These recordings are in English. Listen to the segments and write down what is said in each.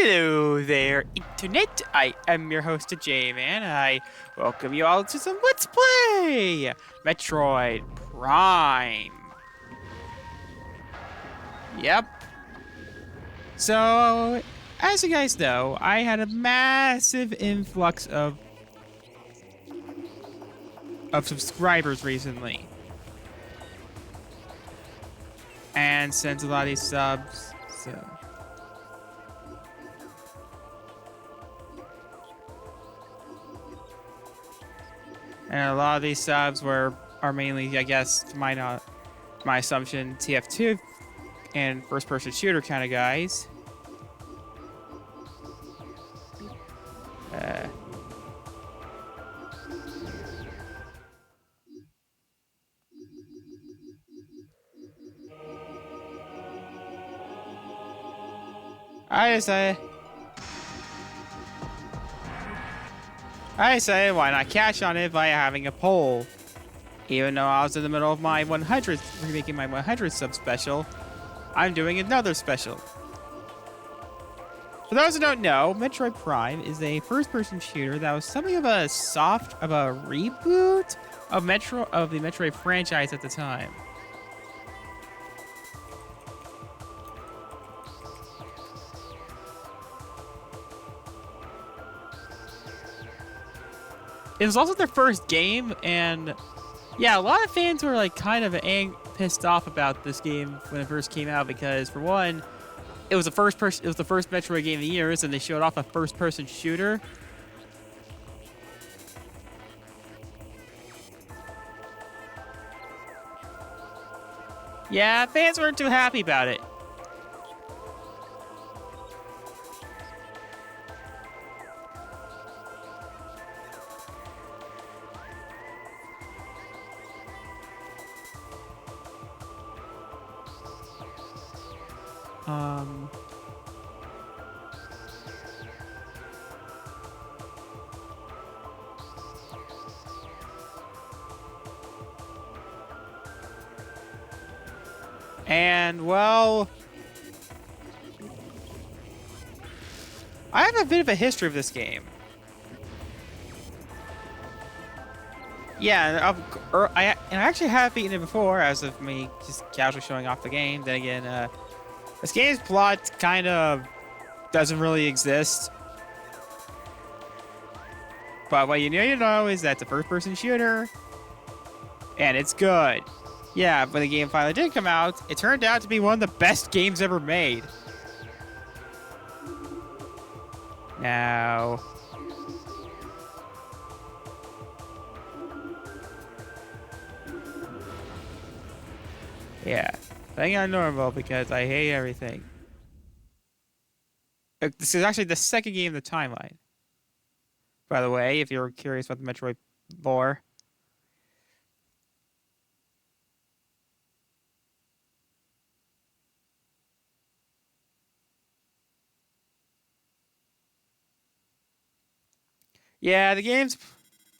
Hello there, Internet. I am your host, J-Man. I welcome you all to some Let's Play Metroid Prime. Yep. So, as you guys know, I had a massive influx of subscribers recently. And since a lot of these subs, and a lot of these subs are mainly, I guess, my assumption, TF2 and first-person shooter kind of guys. I say, why not catch on it by having a poll? Even though I was in the middle of my 100th, remaking my 100th sub special, I'm doing another special. For those who don't know, Metroid Prime is a first-person shooter that was something of a reboot of the Metroid franchise at the time. It was also their first game, and yeah, a lot of fans were like kind of pissed off about this game when it first came out because, for one, it was the first Metroid game of the year, and they showed off a first-person shooter. Yeah, fans weren't too happy about it. And, well, I have a bit of a history of this game. Yeah, I actually have beaten it before, as of me just casually showing off the game. Then again, this game's plot kind of doesn't really exist. But what you know is that it's a first-person shooter, and it's good. Yeah, when the game finally did come out, it turned out to be one of the best games ever made. Now, yeah, playing on normal because I hate everything. This is actually the second game in the timeline. By the way, if you're curious about the Metroid lore. Yeah, the game's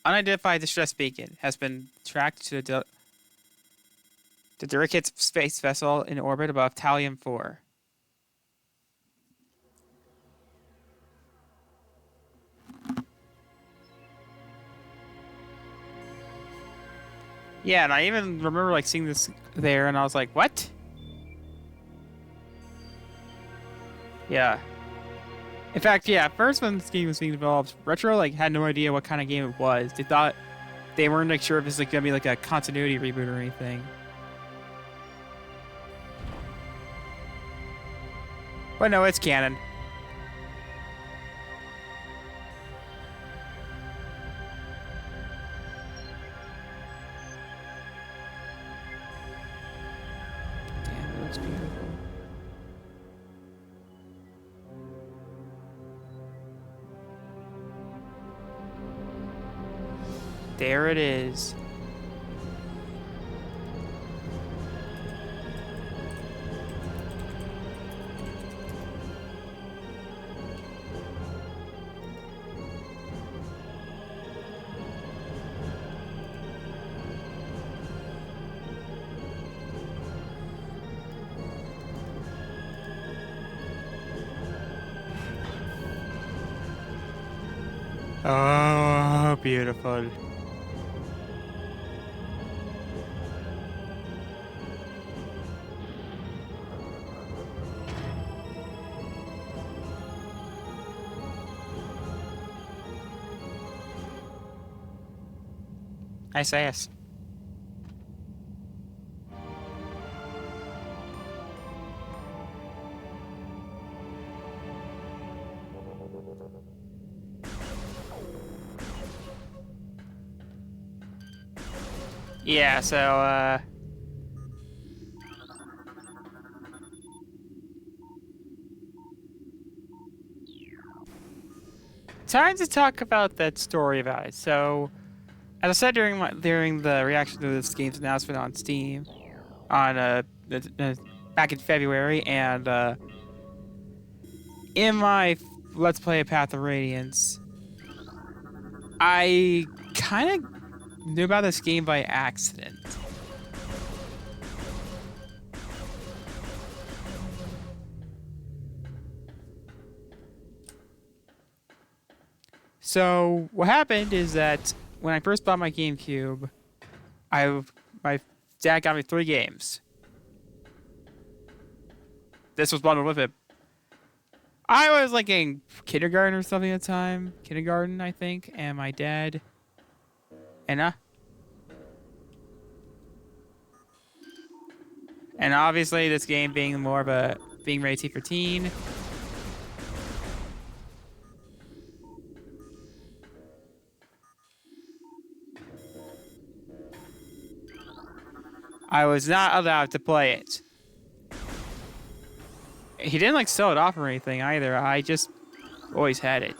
unidentified distress beacon has been tracked to the Durikit's space vessel in orbit above Thallium 4. Yeah, and I even remember like seeing this there, and I was like, "What?" Yeah. In fact, yeah. First, when this game was being developed, Retro like had no idea what kind of game it was. They thought they weren't like sure if it's like gonna be like a continuity reboot or anything. But no, it's canon. Damn, it looks beautiful. There it is. Oh, beautiful. Nice ass. Yeah, so, time to talk about that story about it. So, as I said during the reaction to this game's announcement on Steam, on back in February, and in my Let's Play a Path of Radiance, I kind of knew about this game by accident. So what happened is that when I first bought my GameCube, my dad got me 3 games. This was bundled with it. I was like in kindergarten or something at the time. Kindergarten, I think. And my dad... And obviously this game being more of a... being rated for teen. I was not allowed to play it. He didn't like sell it off or anything either. I just always had it.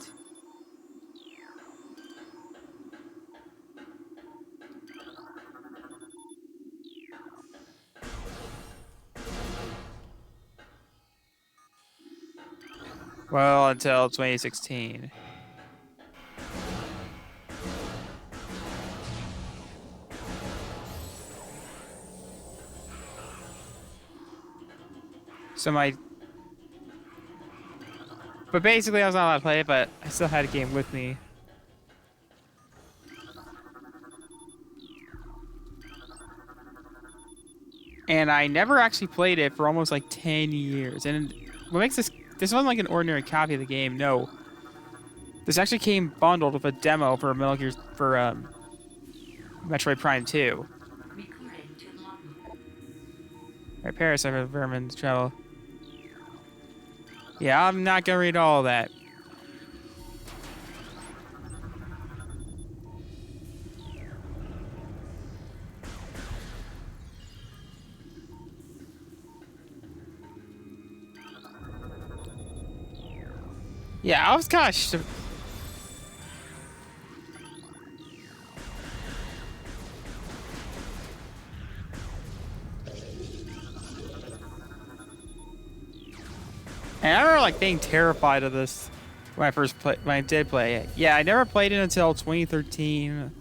Well, until 2016. So But basically I was not allowed to play it, but I still had a game with me. And I never actually played it for almost like 10 years. And what makes this wasn't like an ordinary copy of the game, no. This actually came bundled with a demo for Metal Gear for Metroid Prime 2. Right, Paris over Vermin's Travel. Yeah, I'm not gonna read all of that. Yeah, I was kind of... And I remember like being terrified of this when I did play it. Yeah, I never played it until 2013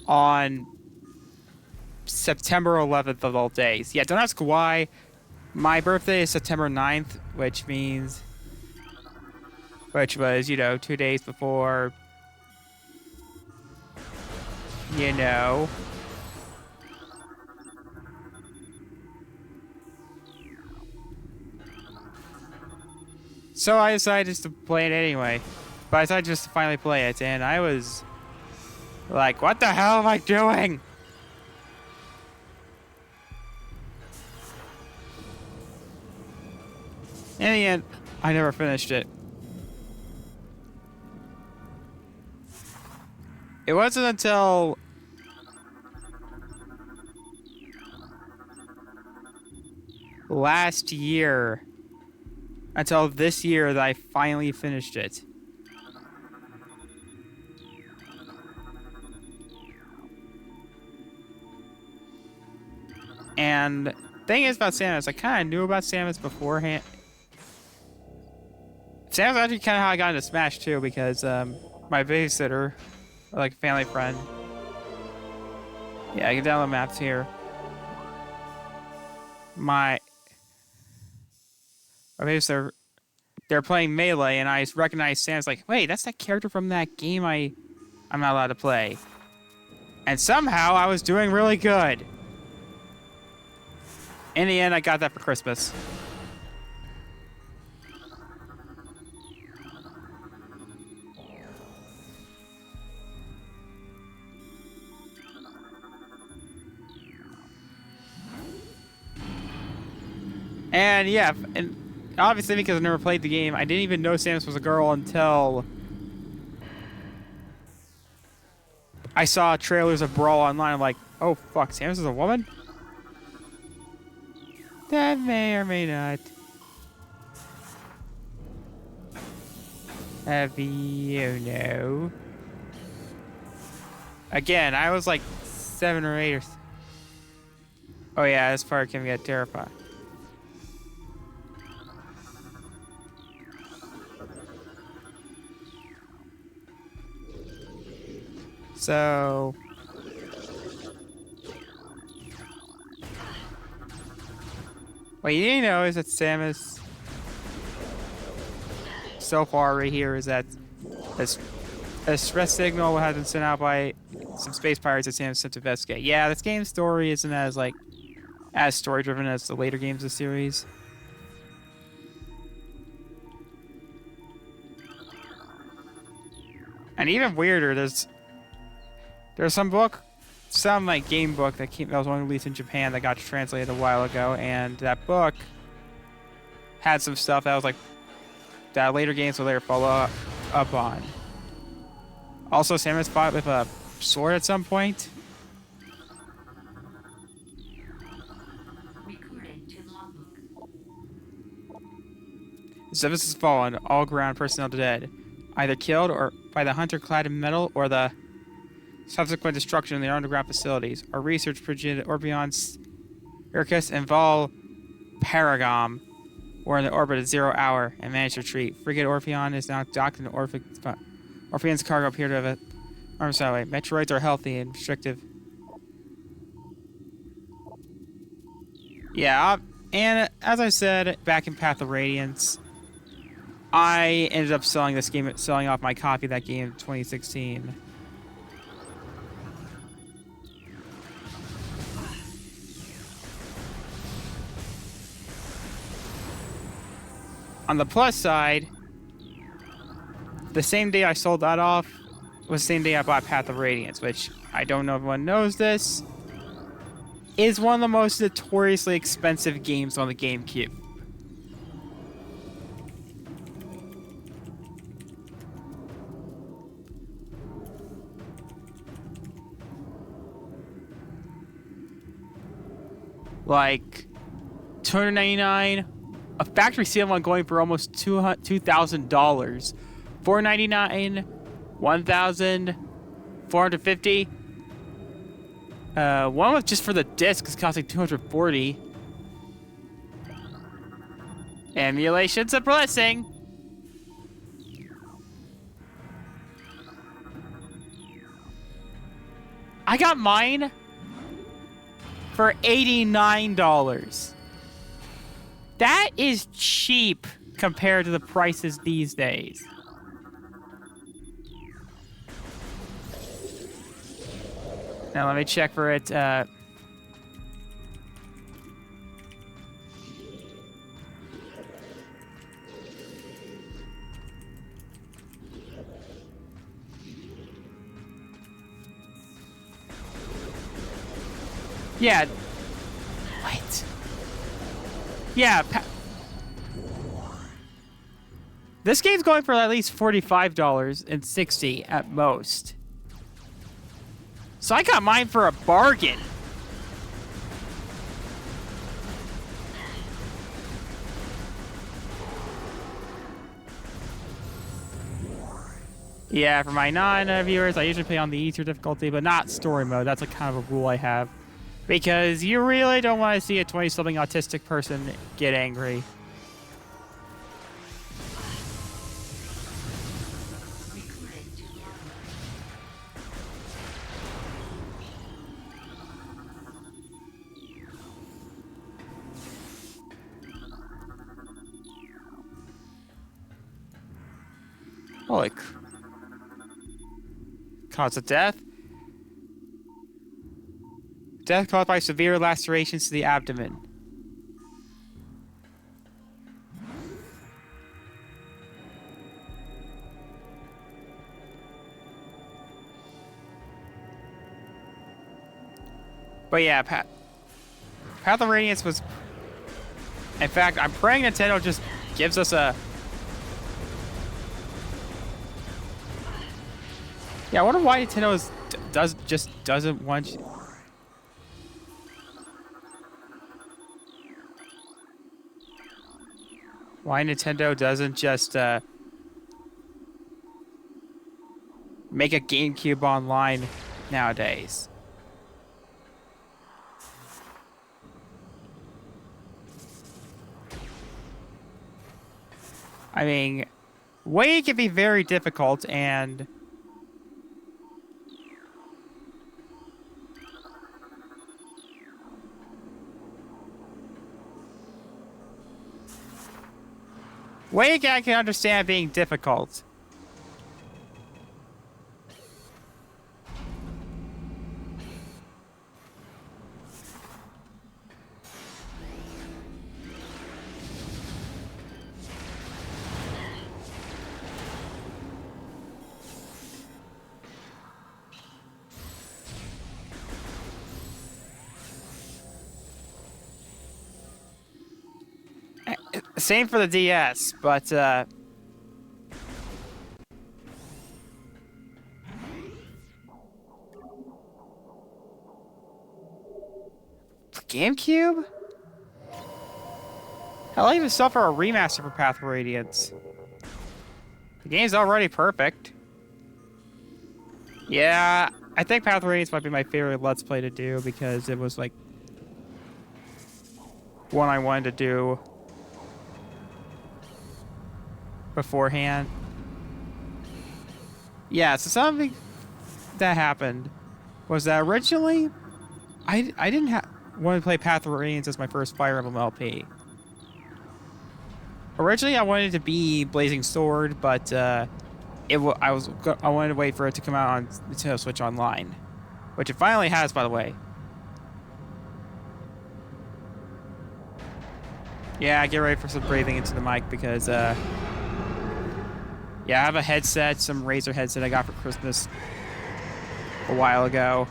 on September 11th of all days. Yeah, don't ask why. My birthday is September 9th, which was, 2 days before, you know. So I decided just to play it anyway. But I decided just to finally play it, and I was like, what the hell am I doing? In the end, I never finished it. It wasn't until last year, until this year, that I finally finished it. And the thing is about Samus, I kind of knew about Samus beforehand. Samus actually kind of how I got into Smash too, because my babysitter, or like a family friend. Yeah, I can download maps here. My babysitter they're playing Melee, and I recognized Samus. Like, wait, that's that character from that game I'm not allowed to play. And somehow I was doing really good. In the end, I got that for Christmas. And yeah, and obviously because I never played the game, I didn't even know Samus was a girl until I saw trailers of Brawl online. I'm like, oh fuck, Samus is a woman? That may or may not have you know. Again, I was like 7 or 8 or... Oh yeah, this part can get terrifying. So... what you need to know is that Samus... so far right here is that a stress signal has been sent out by some space pirates that Samus sent to investigate. Yeah, this game's story isn't as story driven as the later games of the series. And even weirder, there's some like game book that was only released in Japan that got translated a while ago, and that book had some stuff that was like that later games will later follow up on. Also, Samus fought with a sword at some point. Samus has fallen, all ground personnel dead, either killed or by the hunter clad in metal or the subsequent destruction in their underground facilities. Our research projected Orpheon's Irkus and Val Paragam were in the orbit at 0 hour and managed to retreat. Frigate Orpheon is now docked in Orpheon's cargo appear to have a arm satellite. Metroids are healthy and restrictive. Yeah, and as I said back in Path of Radiance, I ended up selling off my copy of that game in 2016. On the plus side, the same day I sold that off was the same day I bought Path of Radiance, which I don't know if everyone knows this, is one of the most notoriously expensive games on the GameCube. Like $299, a factory sale one going for almost $2,000, $499, $1,450. One was just for the disc is costing $240. Emulation's a blessing. I got mine for $89. That is cheap compared to the prices these days. Now let me check for it. Yeah. What? Yeah. This game's going for at least $45 and $60 at most. So I got mine for a bargain. Yeah, for my non-viewers, I usually play on the easier difficulty, but not story mode. That's like kind of a rule I have. Because you really don't want to see a 20-something autistic person get angry. Holy cause of death? Death caused by severe lacerations to the abdomen. But yeah, Path of Radiance was... In fact, I'm praying Nintendo just gives us a... Yeah, I wonder why Nintendo doesn't want... Why Nintendo doesn't just make a GameCube online nowadays. I mean, Wii can be very difficult, and Wii I can understand being difficult. Same for the DS, but the GameCube? Hell, I even suffer a remaster for Path of Radiance. The game's already perfect. Yeah, I think Path of Radiance might be my favorite Let's Play to do because it was like one I wanted to do beforehand. Yeah, so something that happened was that originally I didn't want to play Path of Radiance as my first Fire Emblem LP. Originally, I wanted to be Blazing Sword, but I wanted to wait for it to come out on Nintendo Switch Online, which it finally has, by the way. Yeah, get ready for some breathing into the mic because yeah, I have a headset, some Razer headset I got for Christmas a while ago.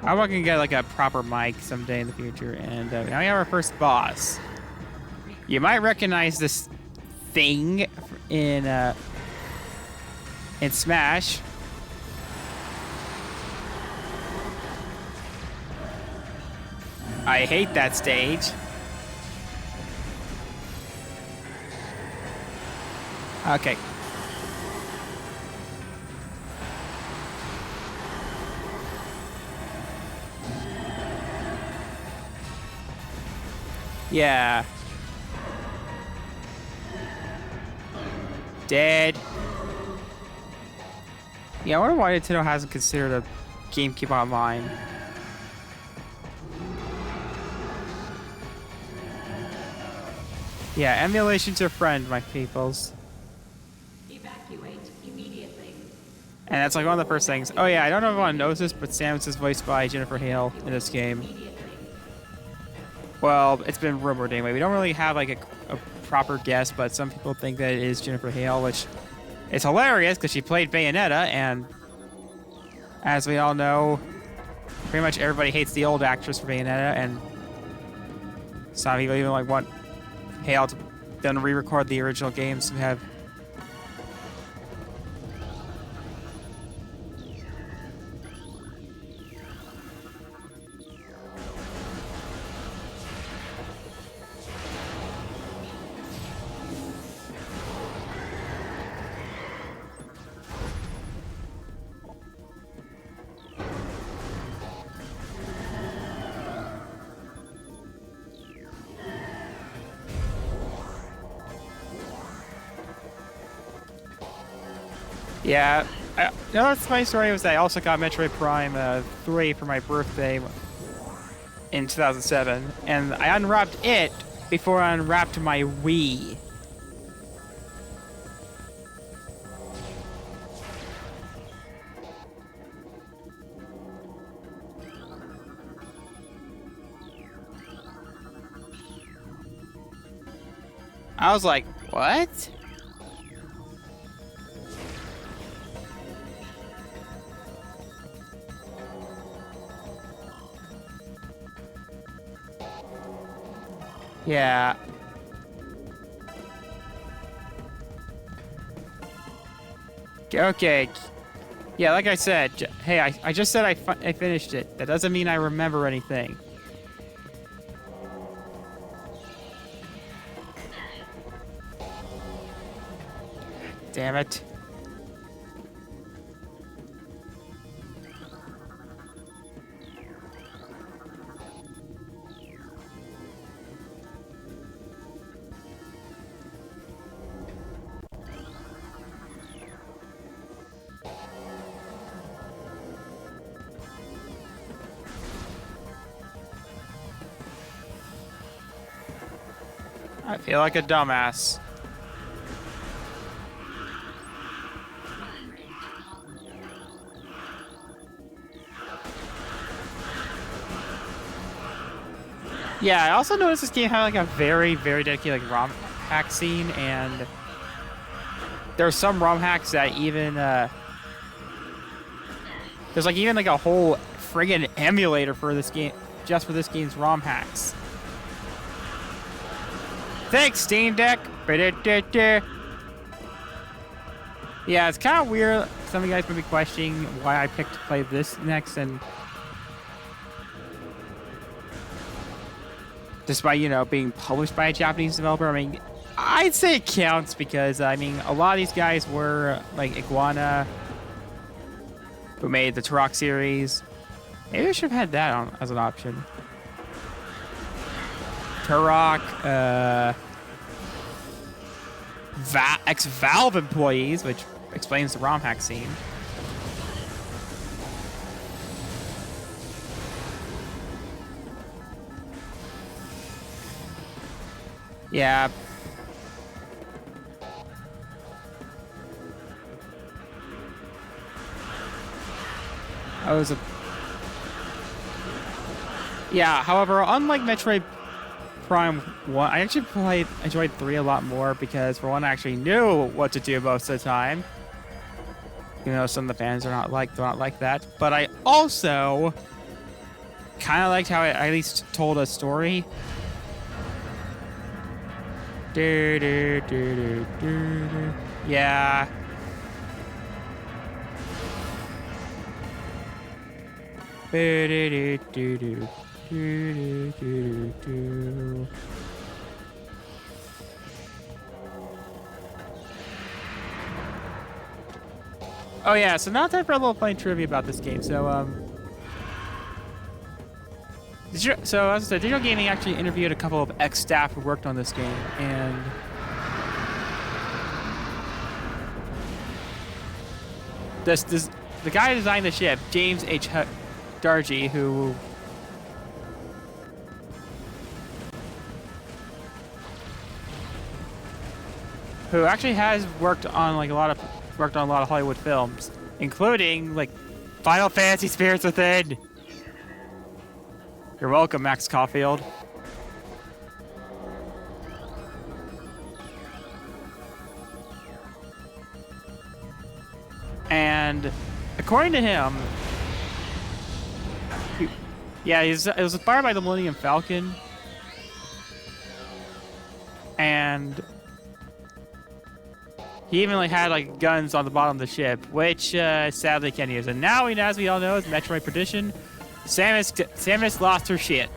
I'm going to get like a proper mic someday in the future. And now we have our first boss. You might recognize this thing in Smash. I hate that stage. Okay. Yeah. Dead. Yeah, I wonder why Nintendo hasn't considered a GameCube Online. Yeah, emulation's your friend, my peoples. Evacuate immediately. And that's like one of the first things. Oh yeah, I don't know if everyone knows this, but Samus is voiced by Jennifer Hale in this game. Well, it's been rumored anyway. We don't really have like a proper guess, but some people think that it is Jennifer Hale, which is hilarious because she played Bayonetta, and as we all know, pretty much everybody hates the old actress for Bayonetta, and some people even like want Hale to then re-record the original games to have. Yeah, another funny story was that I also got Metroid Prime 3 for my birthday in 2007, and I unwrapped it before I unwrapped my Wii. I was like, what? Yeah. Okay. Yeah, like I said, hey, I just said I finished it. That doesn't mean I remember anything. Damn it. I feel like a dumbass. Yeah, I also noticed this game had like a very, very dedicated like ROM hack scene, and there are some ROM hacks that even there's like even like a whole friggin' emulator for this game, just for this game's ROM hacks. Thanks, Steam Deck. Yeah, it's kind of weird. Some of you guys may be questioning why I picked to play this next, and despite, you know, being published by a Japanese developer, I mean, I'd say it counts because, I mean, a lot of these guys were, like, Iguana, who made the Turok series. Maybe I should have had that on as an option. Turok, ex-Valve employees, which explains the ROM hack scene. Yeah. Yeah, however, unlike Metroid Prime 1, I actually enjoyed 3 a lot more because, for one, I actually knew what to do most of the time. You know, some of the fans do not like that. But I also kind of liked how it at least told a story. Yeah. Oh yeah, so now time for a little plain trivia about this game. So as I said, Digital Gaming actually interviewed a couple of ex-staff who worked on this game, and the guy who designed the ship, James H. Dargy, who actually has worked on a lot of Hollywood films, including like Final Fantasy Spirits Within. You're welcome, Max Caulfield. And according to him, it was inspired by the Millennium Falcon, and he even had like guns on the bottom of the ship, which sadly can't use. And now, as we all know, is Metroid Perdition. Samus lost her shit.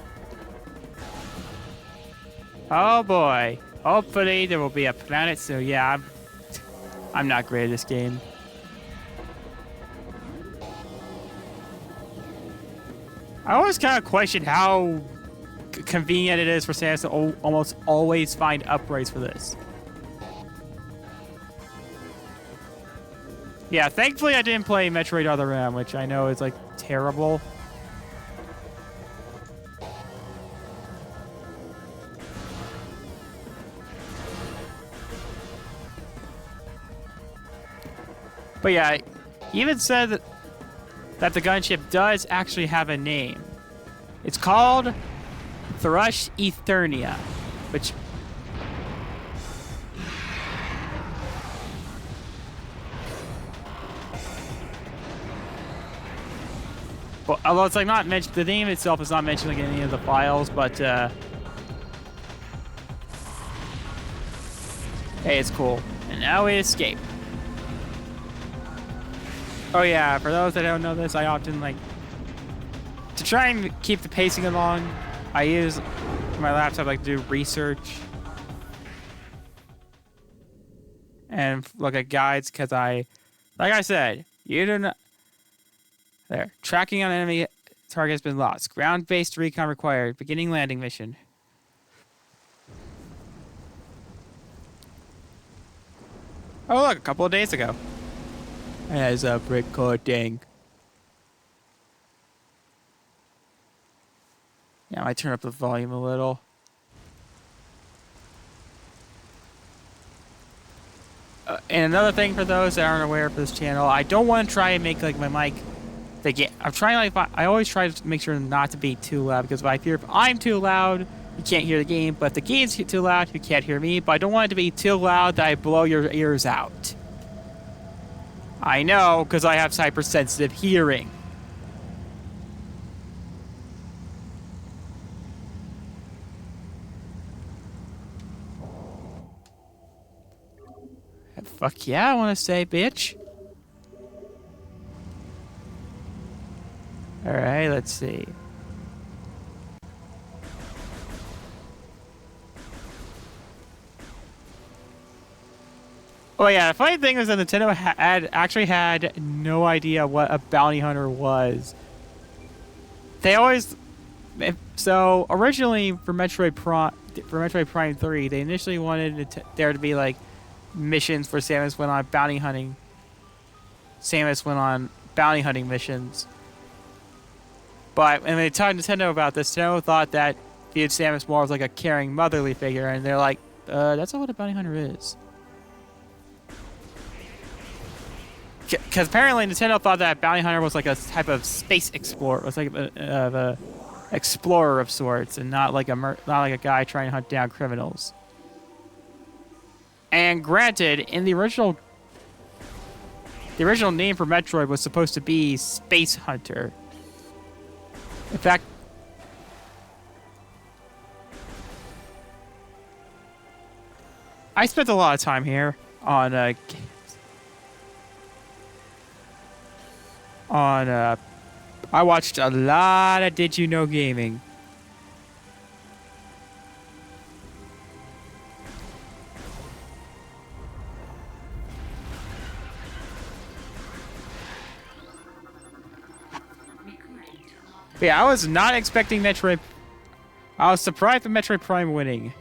Oh boy! Hopefully there will be a planet. So yeah, I'm not great at this game. I always kind of question how convenient it is for Samus to almost always find upgrades for this. Yeah, thankfully I didn't play Metroid Other M, which I know is like terrible. But yeah, he even said that the gunship does actually have a name. It's called Thrush Eternia, which... Well, although it's like not mentioned, the name itself is not mentioned like in any of the files, but hey, it's cool. And now we escape. Oh yeah, for those that don't know this, I often like to try and keep the pacing along. I use my laptop like to do research and look at guides because like I said, you do not. There. Tracking on enemy target has been lost. Ground-based recon required. Beginning landing mission. Oh, look, a couple of days ago. As a recording. Yeah, I might turn up the volume a little. And another thing for those that aren't aware of this channel, I don't want to try and make like my mic. I'm trying like I always try to make sure not to be too loud because I fear if I'm too loud, you can't hear the game. But if the game's too loud, you can't hear me. But I don't want it to be too loud that I blow your ears out. I know because I have hypersensitive hearing. Fuck yeah, I want to say, bitch. Alright, let's see. Oh yeah, the funny thing is that Nintendo actually had no idea what a bounty hunter was. They always... So, originally for Metroid Prime 3, they initially wanted there to be like missions where Samus went on bounty hunting. Samus went on bounty hunting missions. But when they talked to Nintendo about this, Nintendo thought that viewed Samus more as like a caring motherly figure, and they're like, that's not what a bounty hunter is. Because apparently Nintendo thought that bounty hunter was like a type of space explorer, was like a explorer of sorts, and not like a guy trying to hunt down criminals. And granted, in the original name for Metroid was supposed to be Space Hunter. In fact, I spent a lot of time here on I watched a lot of Did You Know Gaming. But yeah, I was not expecting Metroid. I was surprised with Metroid Prime winning.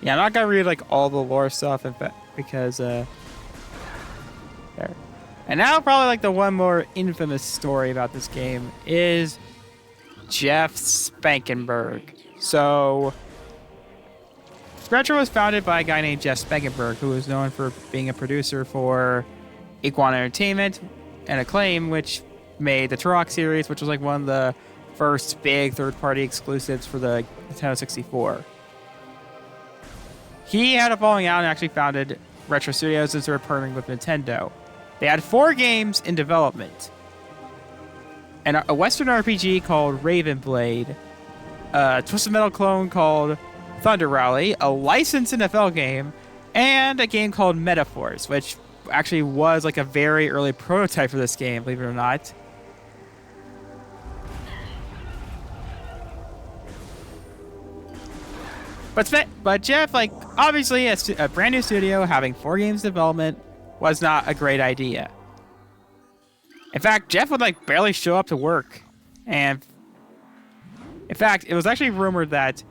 Yeah, I'm not gonna read like all the lore stuff because there. And now probably like the one more infamous story about this game is Jeff Spankenberg. So Retro was founded by a guy named Jeff Spankenberg, who was known for being a producer for Iguana Entertainment and Acclaim, which made the Turok series, which was like one of the first big third-party exclusives for the Nintendo 64. He had a falling out and actually founded Retro Studios as they were partnering with Nintendo. They had 4 games in development. And a Western RPG called Raven Blade, a Twisted Metal clone called Thunder Rally, a licensed NFL game, and a game called Metaphors, which actually was like a very early prototype for this game, believe it or not. But Jeff, like, obviously a brand new studio having 4 games development was not a great idea. In fact, Jeff would like barely show up to work, and In fact, it was actually rumored that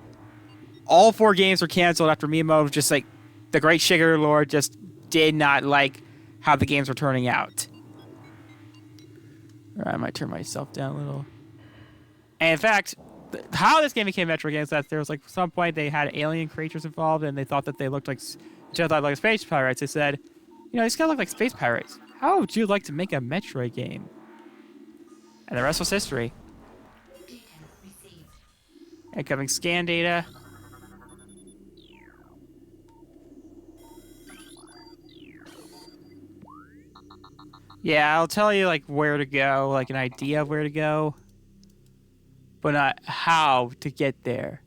all 4 games were canceled after Miyamoto, just like the great Shigeru Lord, just did not like how the games were turning out. Or I might turn myself down a little. And in fact, how this game became Metroid games is that there was like some point they had alien creatures involved, and they thought that they looked like space pirates. They said, you know, these guys look like space pirates. How would you like to make a Metroid game? And the rest was history. Data received. Incoming scan data. Yeah, I'll tell you like where to go, like an idea of where to go, but not how to get there.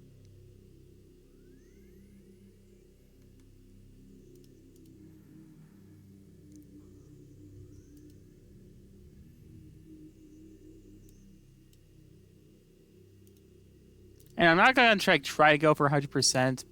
And I'm not going to try to go for 100%.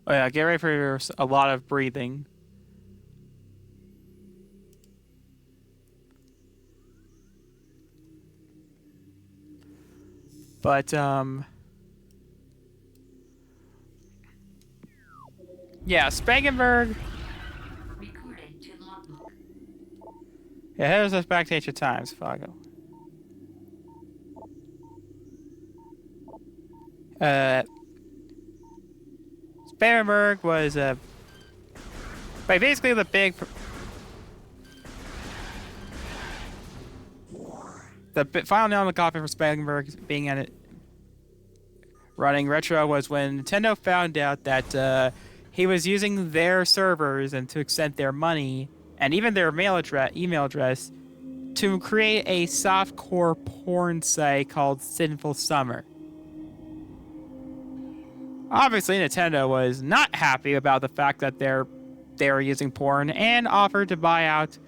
Oh yeah, get ready for a lot of breathing. But, yeah, Spangenberg. Recorded to logbook. Yeah, here's us back to ancient times. Fago. Spangenberg was, but basically the big... The final nail in the coffin for Spangenberg being at it running Retro was when Nintendo found out that he was using their servers and to accept their money and even their email address to create a softcore porn site called Sinful Summer. Obviously, Nintendo was not happy about the fact that they were using porn and offered to buy out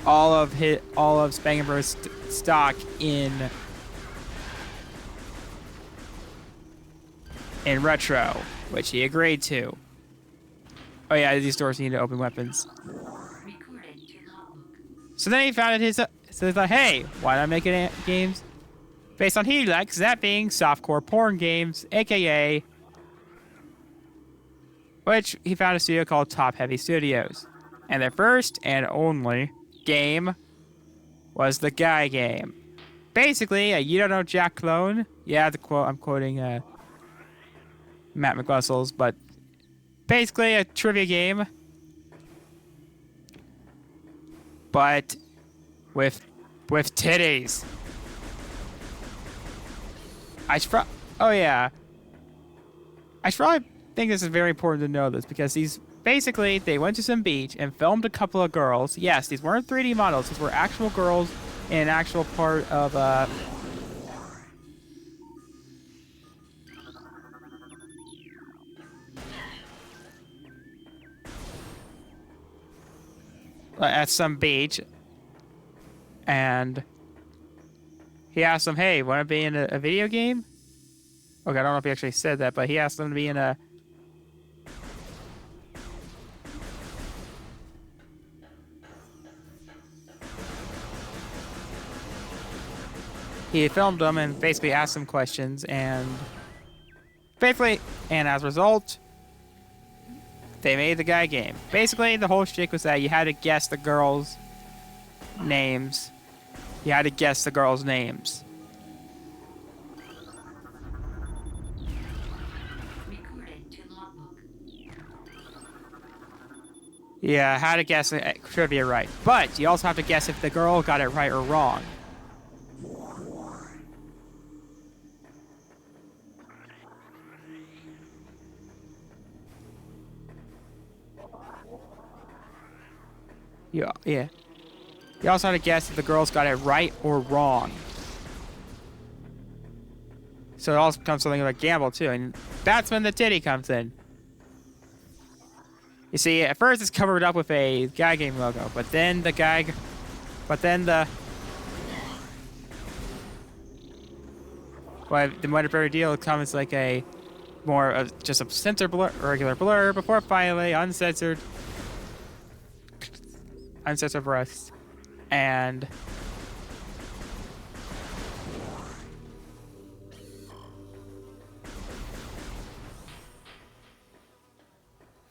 all of Spangenberg's stock in Retro, which he agreed to. Oh yeah, these doors need to open weapons. Recorded to logbook. So then he founded his. So he's like, hey, why not make it games based on he likes, that being softcore porn games, aka, which he founded a studio called Top Heavy Studios, and their first and only game was the Guy game. Basically, a You Don't Know Jack clone. Yeah, I'm quoting Matt McWessels, but basically a trivia game, but with titties. Oh yeah, I should probably think this is very important to know this because they went to some beach and filmed a couple of girls. Yes, these weren't 3D models. These were actual girls in an actual part of at some beach, and he asked them, hey, want to be in a video game? Okay, I don't know if he actually said that, but he asked them to be in a... He filmed them and basically asked them questions, and as a result, they made the Guy game. Basically, the whole shtick was that you had to guess the girls' names. You had to guess the girls' names. Recorded to logbook. Yeah, how to guess trivia right. But you also have to guess if the girl got it right or wrong. Yeah. You also have to guess if the girls got it right or wrong. So it also becomes something like a gamble too, and that's when the titty comes in. You see, at first it's covered up with a Guy Game logo, but then the Metroid deal comes like a more of just a center blur, regular blur, before finally uncensored breaths and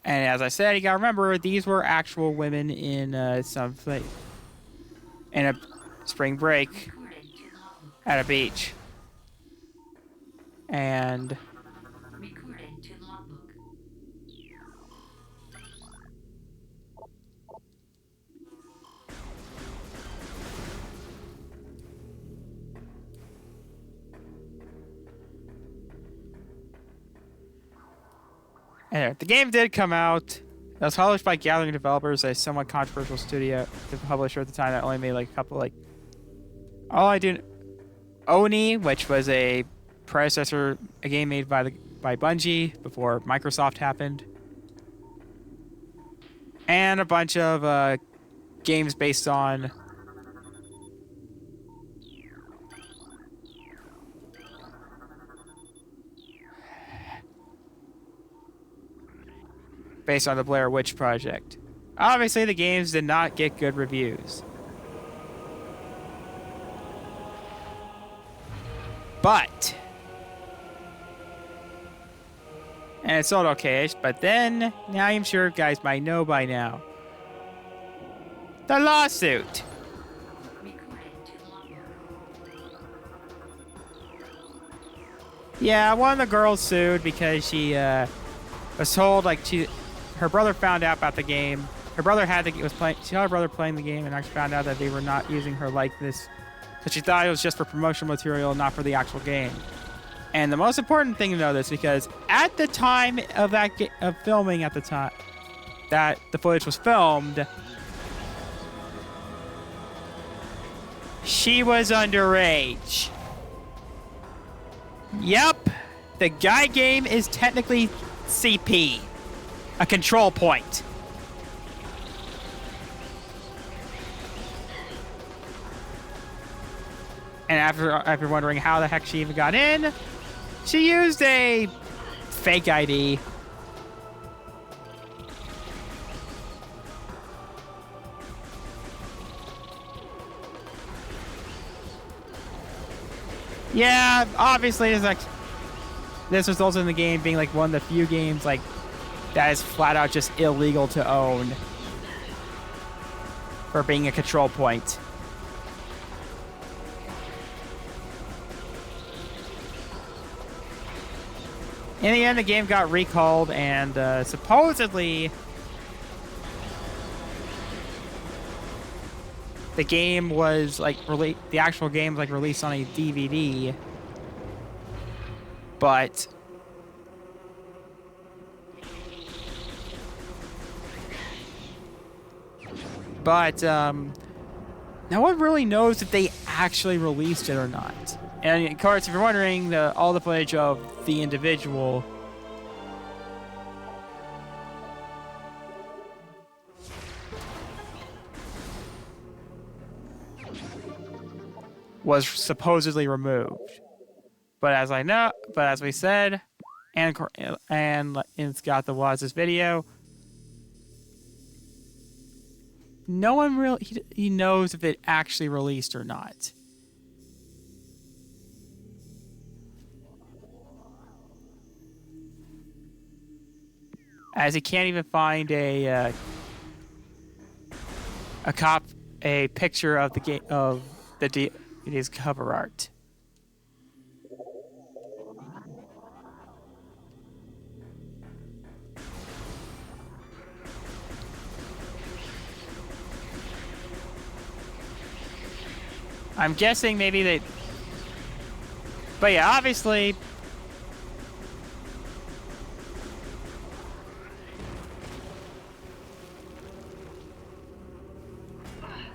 as I said, you gotta remember these were actual women in in a spring break Recording to logbook. at a beach. And Recording to logbook. anyway, the game did come out. It was published by Gathering Developers, a somewhat controversial studio, the publisher at the time that only made like a couple Oni, which was a predecessor, a game made by Bungie before Microsoft happened, and a bunch of games based on the Blair Witch Project. Obviously, the games did not get good reviews. But, and it sold okay-ish, but then, now I'm sure you guys might know by now, the lawsuit. Recording to logbook. Yeah, one of the girls sued because she was told her brother found out about the game. Her brother she saw her brother playing the game and actually found out that they were not using her likeness. So she thought it was just for promotional material, not for the actual game. And the most important thing to know this, because at the time of of filming, at the time that the footage was filmed, she was underage. Yep, the Guy game is technically CP, a control point. And after wondering how the heck she even got in, she used a fake ID. Yeah, obviously this results in the game being like one of the few games that is flat out just illegal to own for being a control point. In the end, the game got recalled, and supposedly the game was the actual game was released on a DVD, but no one really knows if they actually released it or not. And of course, if you're wondering, all the footage of the individual was supposedly removed. But as we said, and Scott that watched this video, no one really he knows if it actually released or not. As he can't even find a picture of the game of his cover art. I'm guessing maybe they, but yeah, obviously.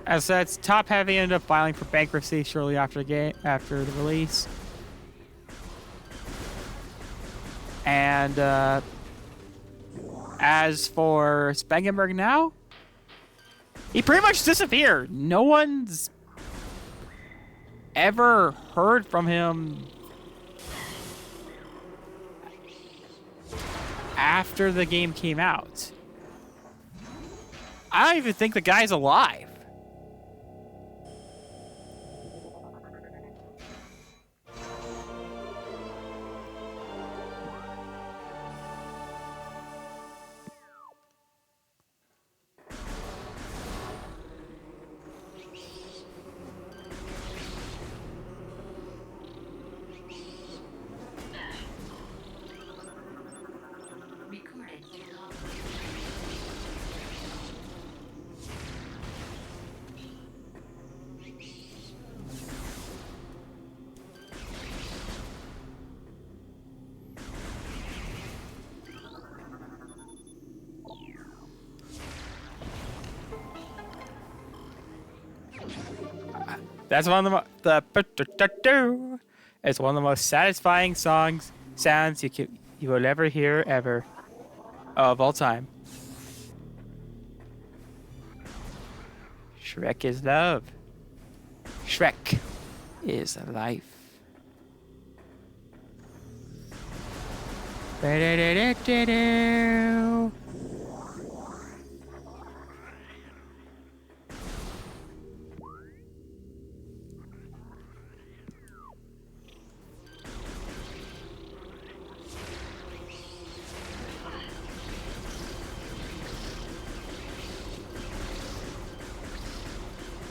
As I said, Top Heavy ended up filing for bankruptcy shortly after the release. And As for Spangenberg now, he pretty much disappeared. No one's ever heard from him after the game came out. I don't even think the guy's alive. Recorded to logbook. That's one of the it's one of the most satisfying sounds you will ever hear ever of all time. Shrek is love. Shrek is life. Ba-da-da-da-da-da.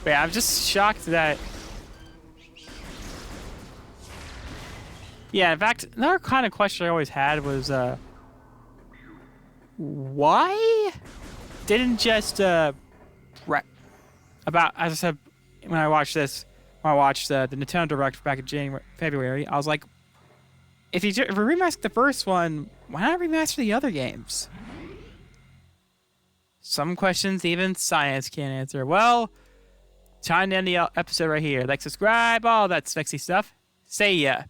But yeah, I'm just shocked that. Yeah, in fact, another kind of question I always had was, why didn't just about, as I said when I watched the Nintendo Direct back in February, I was like, if we remaster the first one, why not remaster the other games? Some questions even science can't answer. Well, time to end the episode right here. Like, subscribe, all that sexy stuff. See ya.